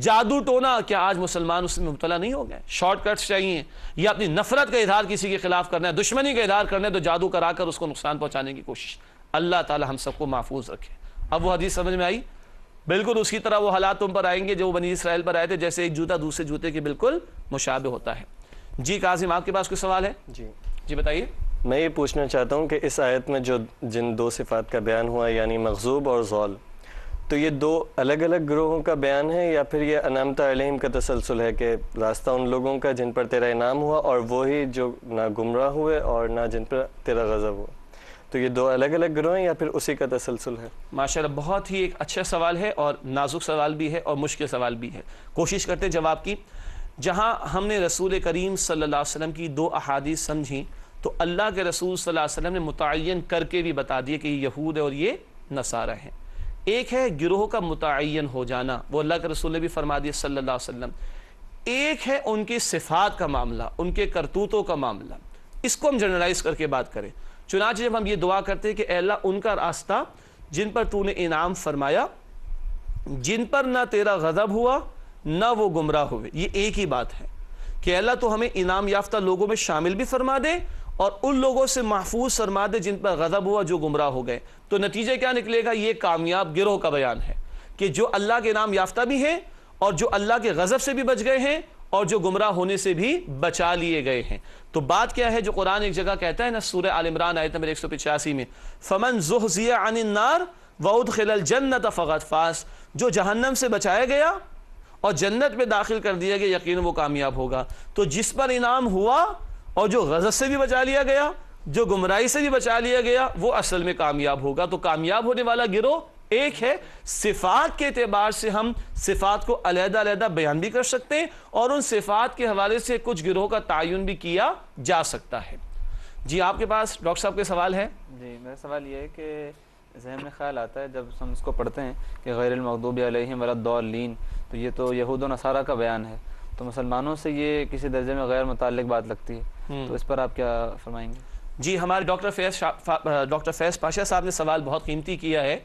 جادو ٹونا، کیا آج مسلمان اس میں مبتلا نہیں ہو گئے؟ شارٹ کٹس چاہیے، یا اپنی نفرت کا اظہار کسی کے خلاف کرنا ہے، دشمنی کا اظہار کرنا ہے تو جادو کرا کر اس کو نقصان پہنچانے کی کوشش۔ اللہ تعالی ہم سب کو محفوظ رکھے۔ اب وہ حدیث سمجھ میں آئی؟ بالکل اسی طرح وہ حالات تم پر آئیں گے جو بنی اسرائیل پر آئے تھے، جیسے ایک جوتا دوسرے جوتے کے بالکل مشابہ ہوتا ہے۔ جی کاظم، آپ کے پاس کوئی سوال ہے؟ جی بتائیے۔ میں یہ پوچھنا چاہتا ہوں کہ اس آیت میں جو جن دو صفات کا بیان ہوا، یعنی مغضوب اور ضال، تو یہ دو الگ الگ گروہوں کا بیان ہے یا پھر یہ انعمت علیہم کا تسلسل ہے کہ راستہ ان لوگوں کا جن پر تیرا انعام ہوا اور وہی جو نہ گمراہ ہوئے اور نہ جن پر تیرا غضب ہوا؟ تو یہ دو الگ الگ گروہ ہیں یا پھر اسی کا تسلسل ہے؟ ماشاءاللہ بہت ہی ایک اچھا سوال ہے، اور نازک سوال بھی ہے اور مشکل سوال بھی ہے، کوشش کرتے ہیں جواب کی۔ جہاں ہم نے رسول کریم صلی اللہ علیہ وسلم کی دو احادیث سمجھی تو اللہ کے رسول صلی اللہ علیہ وسلم نے متعین کر کے بھی بتا دیے کہ یہ یہود ہے اور یہ نصارہ ہیں۔ ایک ہے گروہ کا متعین ہو جانا، وہ اللہ کے رسول نے بھی فرما دیا صلی اللہ علیہ وسلم۔ ایک ہے ان کی صفات کا معاملہ، ان کے کرتوتوں کا معاملہ، اس کو ہم جنرلائز کر کے بات کریں۔ چنانچہ جب ہم یہ دعا کرتے ہیں کہ اے اللہ ان کا راستہ جن پر تو نے انعام فرمایا، جن پر نہ تیرا غضب ہوا نہ وہ گمراہ ہوئے، یہ ایک ہی بات ہے کہ اللہ تو ہمیں انعام یافتہ لوگوں میں شامل بھی فرما دے اور ان لوگوں سے محفوظ فرما دے جن پر غضب ہوا، جو گمراہ ہو گئے۔ تو نتیجہ کیا نکلے گا؟ یہ کامیاب گروہ کا بیان ہے کہ جو اللہ کے انعام یافتہ بھی ہیں اور جو اللہ کے غضب سے بھی بچ گئے ہیں اور جو گمراہ ہونے سے بھی بچا لیے گئے ہیں۔ تو بات کیا ہے جو قرآن ایک جگہ کہتا ہے نا، سورہ آل عمران آیت نمبر 185 میں، فَمَنْ زُحْزِحَ عَنِ النَّارِ وَأُدْخِلَ الْجَنَّةَ فَقَدْ فَازَ، جو جہنم سے بچایا گیا اور جنت میں داخل کر دیا گیا، یقین وہ کامیاب ہوگا۔ تو جس پر انعام ہوا اور جو غضب سے بھی بچا لیا گیا، جو گمراہی سے بھی بچا لیا گیا، وہ اصل میں کامیاب ہوگا۔ تو کامیاب ہونے والا گروہ ایک ہے۔ صفات کے اعتبار سے ہم صفات کو علیحدہ علیحدہ بیان بھی کر سکتے ہیں اور ان صفات کے حوالے سے کچھ گروہ کا تعین بھی کیا جا سکتا ہے۔ جی آپ کے پاس ڈاکٹر صاحب کے سوال ہے؟ جی میرا سوال یہ ہے کہ ذہن میں خیال آتا ہے جب ہم اس کو پڑھتے ہیں کہ غیر المغضوب علیہم ولا الضالین، تو یہ تو یہود و نصارہ کا بیان ہے، تو مسلمانوں سے یہ کسی درجے میں غیر متعلق بات لگتی ہے، تو اس پر آپ کیا فرمائیں گے؟ جی ہمارے ڈاکٹر فیض پاشا صاحب نے سوال بہت قیمتی کیا ہے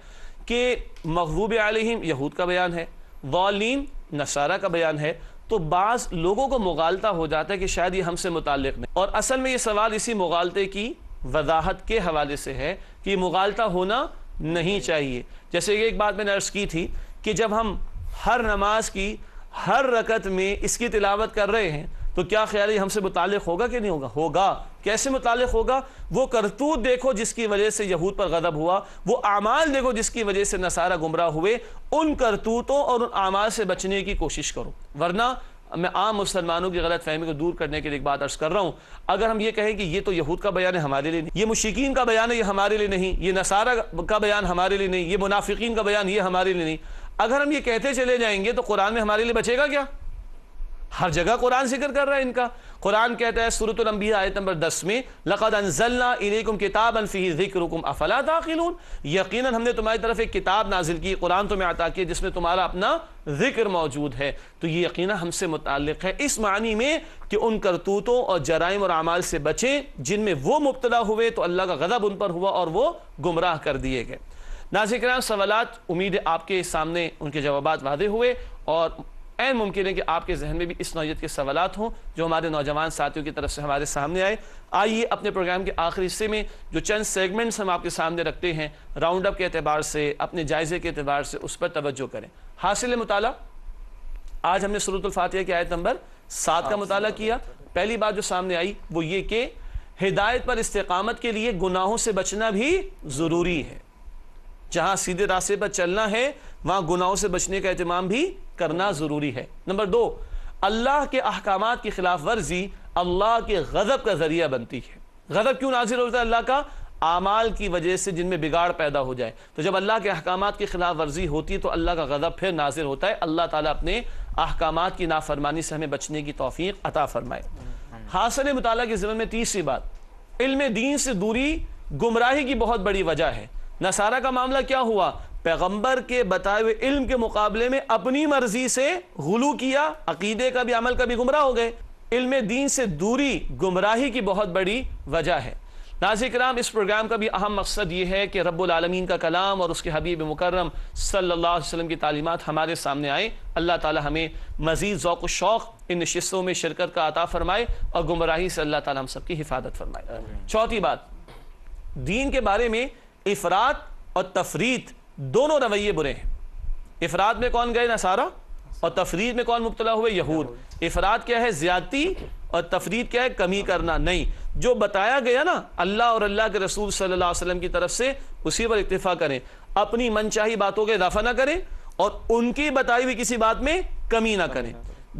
کہ مغضوب علیہم یہود کا بیان ہے، ضالین نصارہ کا بیان ہے، تو بعض لوگوں کو مغالطہ ہو جاتا ہے کہ شاید یہ ہم سے متعلق نہیں، اور اصل میں یہ سوال اسی مغالطے کی وضاحت کے حوالے سے ہے کہ مغالطہ ہونا نہیں چاہیے. جیسے ایک بات میں نے عرض کی تھی کہ جب ہم ہر نماز کی ہر رکعت میں اس کی تلاوت کر رہے ہیں تو کیا خیال ہے ہم سے متعلق ہوگا کہ نہیں ہوگا؟ ہوگا. کیسے متعلق ہوگا؟ وہ کرتوت دیکھو جس کی وجہ سے یہود پر غضب ہوا، وہ اعمال دیکھو جس کی وجہ سے نصارہ گمراہ ہوئے، ان کرتوتوں اور ان اعمال سے بچنے کی کوشش کرو. ورنہ میں عام مسلمانوں کی غلط فہمی کو دور کرنے کے لیے ایک بات عرض کر رہا ہوں، اگر ہم یہ کہیں کہ یہ تو یہود کا بیان ہے ہمارے لیے نہیں، یہ مشرکین کا بیان ہے یہ ہمارے لیے نہیں، یہ نصارہ کا بیان ہمارے لیے نہیں، یہ منافقین کا بیان یہ ہمارے لیے نہیں، اگر ہم یہ کہتے چلے جائیں گے تو قرآن میں ہمارے لیے بچے گا کیا؟ ہر جگہ قرآن ذکر کر رہا ہے ان کا. قرآن کہتا ہے سورۃ الانبیاء آیت نمبر 10 میں لَقَدْ أَنزَلْنَا إِلَيْكُمْ كِتَابًا فِيهِ ذِكْرُكُمْ أَفَلَا تَعْقِلُونَ. یقیناً ہم نے تمہاری طرف ایک کتاب نازل کی، قرآن تمہیں عطا کیا جس میں تمہارا اپنا ذکر موجود ہے. تو یہ یقیناً ہم سے متعلق ہے اس معنی میں کہ ان کرتوتوں اور جرائم اور اعمال سے بچیں جن میں وہ مبتلا ہوئے تو اللہ کا غضب ان پر ہوا اور وہ گمراہ کر دیے گئے. ناظرین کرام، سوالات امید ہے آپ کے سامنے ان کے جوابات واضح ہوئے، اور عین ممکن ہے کہ آپ کے ذہن میں بھی اس نوعیت کے سوالات ہوں جو ہمارے نوجوان ساتھیوں کی طرف سے ہمارے سامنے آئے. آئیے اپنے پروگرام کے آخری حصے میں جو چند سیگمنٹس ہم آپ کے سامنے رکھتے ہیں راؤنڈ اپ کے اعتبار سے، اپنے جائزے کے اعتبار سے، اس پر توجہ کریں. حاصل مطالعہ، آج ہم نے سورۃ الفاتحہ کی آیت نمبر 7 کا مطالعہ کیا. پہلی بات جو سامنے آئی وہ یہ کہ ہدایت پر استقامت کے لیے گناہوں سے بچنا بھی ضروری ہے. جہاں سیدھے راستے پر چلنا ہے وہاں گناہوں سے بچنے کا اہتمام بھی کرنا ضروری ہے. نمبر 2، اللہ کے احکامات کی خلاف ورزی اللہ کے غضب کا ذریعہ بنتی ہے. غضب کیوں نازل ہوتا ہے اللہ کا؟ اعمال کی وجہ سے جن میں بگاڑ پیدا ہو جائے. تو جب اللہ کے احکامات کی خلاف ورزی ہوتی ہے تو اللہ کا غضب پھر نازل ہوتا ہے. اللہ تعالیٰ اپنے احکامات کی نافرمانی سے ہمیں بچنے کی توفیق عطا فرمائے. حاصل مطالعہ کے ضمن میں تیسری بات، علم دین سے دوری گمراہی کی بہت بڑی وجہ ہے. نصارہ کا معاملہ کیا ہوا؟ پیغمبر کے بتائے ہوئے علم کے مقابلے میں اپنی مرضی سے غلو کیا، عقیدے کا بھی عمل کا بھی گمراہ ہو گئے. علم دین سے دوری گمراہی کی بہت بڑی وجہ ہے. ناظرین کرام، اس پروگرام کا بھی اہم مقصد یہ ہے کہ رب العالمین کا کلام اور اس کے حبیب مکرم صلی اللہ علیہ وسلم کی تعلیمات ہمارے سامنے آئیں. اللہ تعالی ہمیں مزید ذوق و شوق ان نشستوں میں شرکت کا عطا فرمائے اور گمراہی سے اللہ تعالی ہم سب کی حفاظت فرمائے. چوتھی بات، دین کے بارے میں افراط اور تفریط دونوں رویے برے ہیں. افراط میں کون گئے؟ نصارہ. اور تفریط میں کون مبتلا ہوئے؟ یہود. افراط کیا ہے؟ زیادتی. اور تفریط کیا ہے؟ کمی کرنا. نہیں، جو بتایا گیا نا اللہ اور اللہ کے رسول صلی اللہ علیہ وسلم کی طرف سے اسی پر اکتفا کریں، اپنی من چاہی باتوں کے اضافہ نہ کریں اور ان کی بتائی ہوئی کسی بات میں کمی نہ کریں.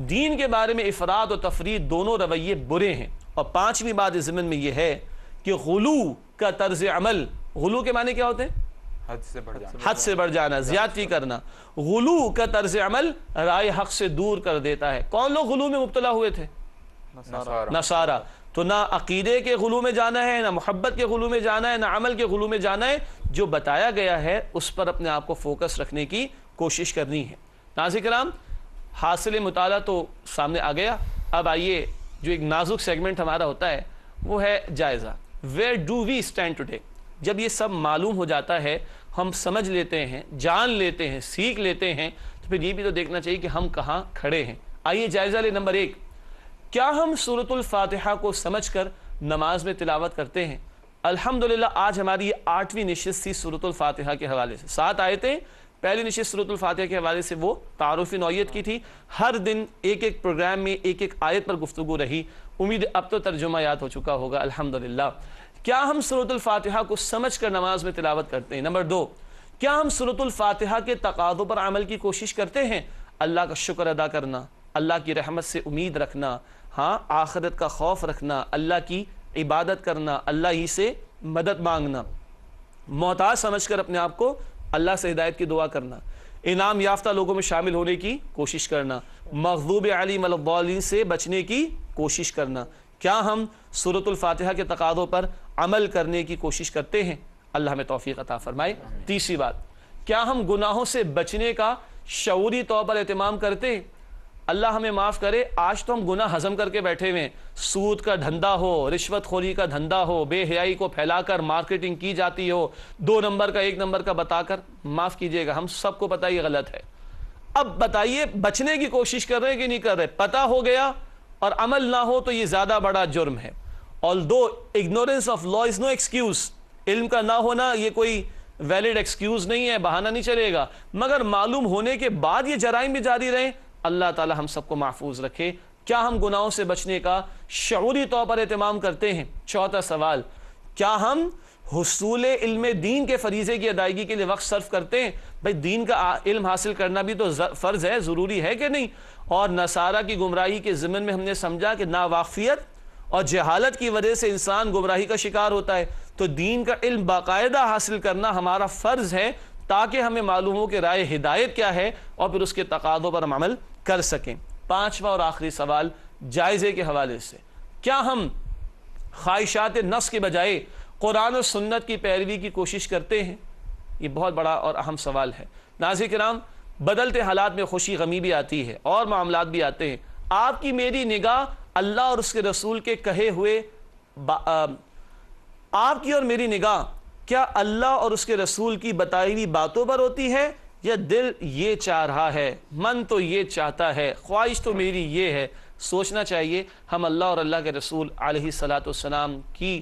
دین کے بارے میں افراط اور تفریط دونوں رویے برے ہیں. اور پانچویں بات اس ضمن میں یہ ہے کہ غلو کا طرز عمل، غلو کے معنی کیا ہوتے ہیں؟ حد سے بڑھ جانا، زیادتی کرنا. غلو کا طرز عمل رائے حق سے دور کر دیتا ہے. کون لوگ غلو میں مبتلا ہوئے تھے؟ نصارہ. تو نہ عقیدے کے غلو میں جانا ہے، نہ محبت کے غلو میں جانا ہے، نہ عمل کے غلو میں جانا ہے. جو بتایا گیا ہے اس پر اپنے آپ کو فوکس رکھنے کی کوشش کرنی ہے. ناظرین کرام، حاصل مطالعہ تو سامنے آ گیا. اب آئیے جو ایک نازک سیگمنٹ ہمارا ہوتا ہے وہ ہے جائزہ. Where do we stand today? جب یہ سب معلوم ہو جاتا ہے، ہم سمجھ لیتے ہیں، جان لیتے ہیں، سیکھ لیتے ہیں، تو پھر یہ بھی تو دیکھنا چاہیے کہ ہم کہاں کھڑے ہیں. آئیے جائزہ لیں. نمبر 1، کیا ہم سورۃ الفاتحہ کو سمجھ کر نماز میں تلاوت کرتے ہیں؟ الحمدللہ آج ہماری یہ 8ویں نشست تھی سورۃ الفاتحہ کے حوالے سے. 7 آیتیں. پہلی نشست سورۃ الفاتحہ کے حوالے سے وہ تعارفی نوعیت کی تھی. ہر دن ایک ایک پروگرام میں ایک ایک آیت پر گفتگو رہی. امید اب تو ترجمہ یاد ہو چکا ہوگا الحمدللہ. کیا ہم سورۃ الفاتحہ کو سمجھ کر نماز میں تلاوت کرتے ہیں؟ نمبر 2، کیا ہم سورۃ الفاتحہ کے تقاضوں پر عمل کی کوشش کرتے ہیں؟ اللہ کا شکر ادا کرنا، اللہ کی رحمت سے امید رکھنا، ہاں آخرت کا خوف رکھنا، اللہ کی عبادت کرنا، اللہ ہی سے مدد مانگنا، محتاج سمجھ کر اپنے آپ کو اللہ سے ہدایت کی دعا کرنا، انعام یافتہ لوگوں میں شامل ہونے کی کوشش کرنا، مغضوب علیہم ولا الضالین سے بچنے کی کوشش کرنا. کیا ہم سورۃ الفاتحہ کے تقاضوں پر عمل کرنے کی کوشش کرتے ہیں؟ اللہ ہمیں توفیق عطا فرمائے. تیسری بات، کیا ہم گناہوں سے بچنے کا شعوری طور پر اہتمام کرتے ہیں؟ اللہ ہمیں معاف کرے، آج تو ہم گناہ ہضم کر کے بیٹھے ہوئے ہیں. سود کا دھندا ہو، رشوت خوری کا دھندا ہو، بے حیائی کو پھیلا کر مارکیٹنگ کی جاتی ہو، 2 نمبر کا 1 نمبر کا بتا کر. معاف کیجئے گا، ہم سب کو پتہ یہ غلط ہے. اب بتائیے بچنے کی کوشش کر رہے ہیں کہ نہیں کر رہے؟ پتہ ہو گیا اور عمل نہ ہو تو یہ زیادہ بڑا جرم ہے. Although ignorance of law is no excuse. علم کا نہ ہونا یہ کوئی ویلڈ ایکسکیوز نہیں ہے، بہانہ نہیں چلے گا، مگر معلوم ہونے کے بعد یہ جرائم بھی جاری رہیں، اللہ تعالی ہم سب کو محفوظ رکھے۔ کیا ہم گناہوں سے بچنے کا شعوری طور پر اہتمام کرتے ہیں؟ چوتھا سوال، کیا ہم حصول علم دین کے فریضے کی ادائیگی کے لیے وقت صرف کرتے ہیں؟ بھئی دین کا علم حاصل کرنا بھی تو فرض ہے، ضروری ہے کہ نہیں؟ اور نصارہ کی گمراہی کے ضمن میں ہم نے سمجھا کہ ناواقفیت اور جہالت کی وجہ سے انسان گمراہی کا شکار ہوتا ہے، تو دین کا علم باقاعدہ حاصل کرنا ہمارا فرض ہے تاکہ ہمیں معلوم ہو کہ رائے ہدایت کیا ہے اور پھر اس کے تقاضوں پر ہم عمل کر سکیں۔ پانچواں اور آخری سوال جائزے کے حوالے سے، کیا ہم خواہشات نفس کے بجائے قرآن و سنت کی پیروی کی کوشش کرتے ہیں؟ یہ بہت بڑا اور اہم سوال ہے۔ ناظرین کرام، بدلتے حالات میں خوشی غمی بھی آتی ہے اور معاملات بھی آتے ہیں۔ آپ کی میری نگاہ اللہ اور اس کے رسول کے کہے ہوئے آپ کی اور میری نگاہ کیا اللہ اور اس کے رسول کی بتائی ہوئی باتوں پر ہوتی ہے، یا دل یہ چاہ رہا ہے، من تو یہ چاہتا ہے، خواہش تو میری یہ ہے؟ سوچنا چاہیے ہم اللہ اور اللہ کے رسول علیہ السلام کی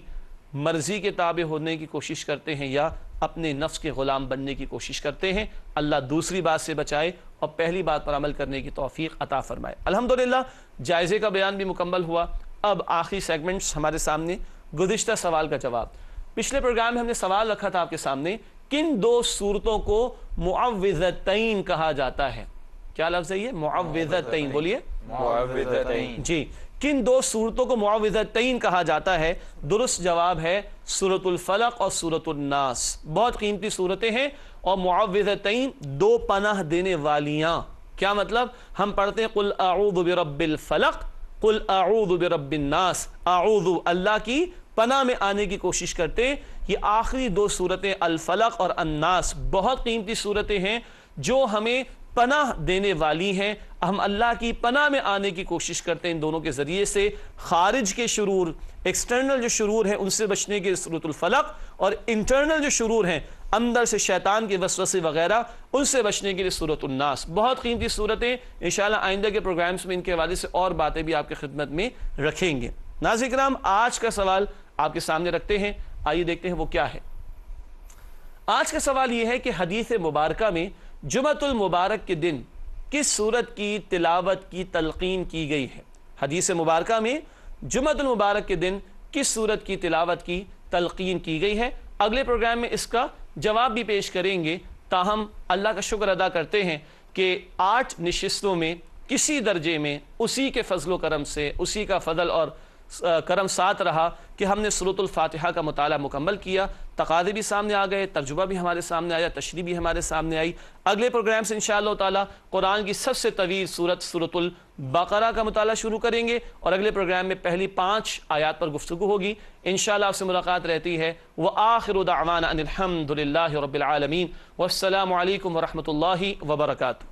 مرضی کے تابع ہونے کی کوشش کرتے ہیں یا اپنے نفس کے غلام بننے کی کوشش کرتے ہیں۔ اللہ دوسری بات سے بچائے اور پہلی بات پر عمل کرنے کی توفیق عطا فرمائے۔ الحمدللہ جائزے کا بیان بھی مکمل ہوا۔ اب آخری سیگمنٹس ہمارے سامنے، گزشتہ سوال کا جواب۔ پچھلے پروگرام میں ہم نے سوال رکھا تھا آپ کے سامنے، کن دو صورتوں کو معوذتین کہا جاتا ہے؟ کیا لفظ ہے یہ؟ معوذتین، بولیے۔ معوذتین، جی، کن دو صورتوں کو معوذتین کہا جاتا ہے؟ درست جواب ہے سورۃ الفلق اور سورۃ الناس۔ بہت قیمتی صورتیں ہیں، اور معوذتین دو پناہ دینے والیاں۔ کیا مطلب؟ ہم پڑھتے ہیں قل اعوذ برب الفلق، قل اعوذ برب الناس، اعوذ اللہ کی پناہ میں آنے کی کوشش کرتے ہیں۔ یہ آخری دو صورتیں الفلق اور الناس بہت قیمتی صورتیں ہیں جو ہمیں پناہ دینے والی ہیں۔ ہم اللہ کی پناہ میں آنے کی کوشش کرتے ہیں ان دونوں کے ذریعے سے، خارج کے شرور، ایکسٹرنل جو شرور ہیں ان سے بچنے کے سورۃ الفلق، اور انٹرنل جو شرور ہیں اندر سے شیطان کے وسوسے وغیرہ ان سے بچنے کے لیے سورۃ الناس۔ بہت قیمتی صورتیں، انشاءاللہ آئندہ کے پروگرامز میں ان کے حوالے سے اور باتیں بھی آپ کی خدمت میں رکھیں گے۔ ناظرین کرام، آج کا سوال آپ کے سامنے رکھتے ہیں، آئیے دیکھتے ہیں وہ کیا ہے۔ آج کا سوال یہ ہے کہ حدیث مبارکہ میں جمعۃ المبارک کے دن کس سورت کی تلاوت کی تلقین کی گئی ہے؟ حدیث مبارکہ میں جمعۃ المبارک کے دن کس سورت کی تلاوت کی تلقین کی گئی ہے؟ اگلے پروگرام میں اس کا جواب بھی پیش کریں گے۔ تاہم اللہ کا شکر ادا کرتے ہیں کہ 8 نشستوں میں کسی درجے میں اسی کے فضل و کرم سے، اسی کا فضل اور کرم ساتھ رہا کہ ہم نے سورۃ الفاتحہ کا مطالعہ مکمل کیا، تقاضے بھی سامنے آ گئے، ترجمہ بھی ہمارے سامنے آیا، تشریح بھی ہمارے سامنے آئی۔ اگلے پروگرام سے انشاءاللہ تعالی قرآن کی سب سے طویل سورۃ البقرہ کا مطالعہ شروع کریں گے، اور اگلے پروگرام میں پہلی 5 آیات پر گفتگو ہوگی۔ انشاءاللہ آپ سے ملاقات رہتی ہے۔ وآخر دعوانا ان الحمد للہ رب العالمین، والسلام علیکم ورحمۃ اللہ وبرکاتہ۔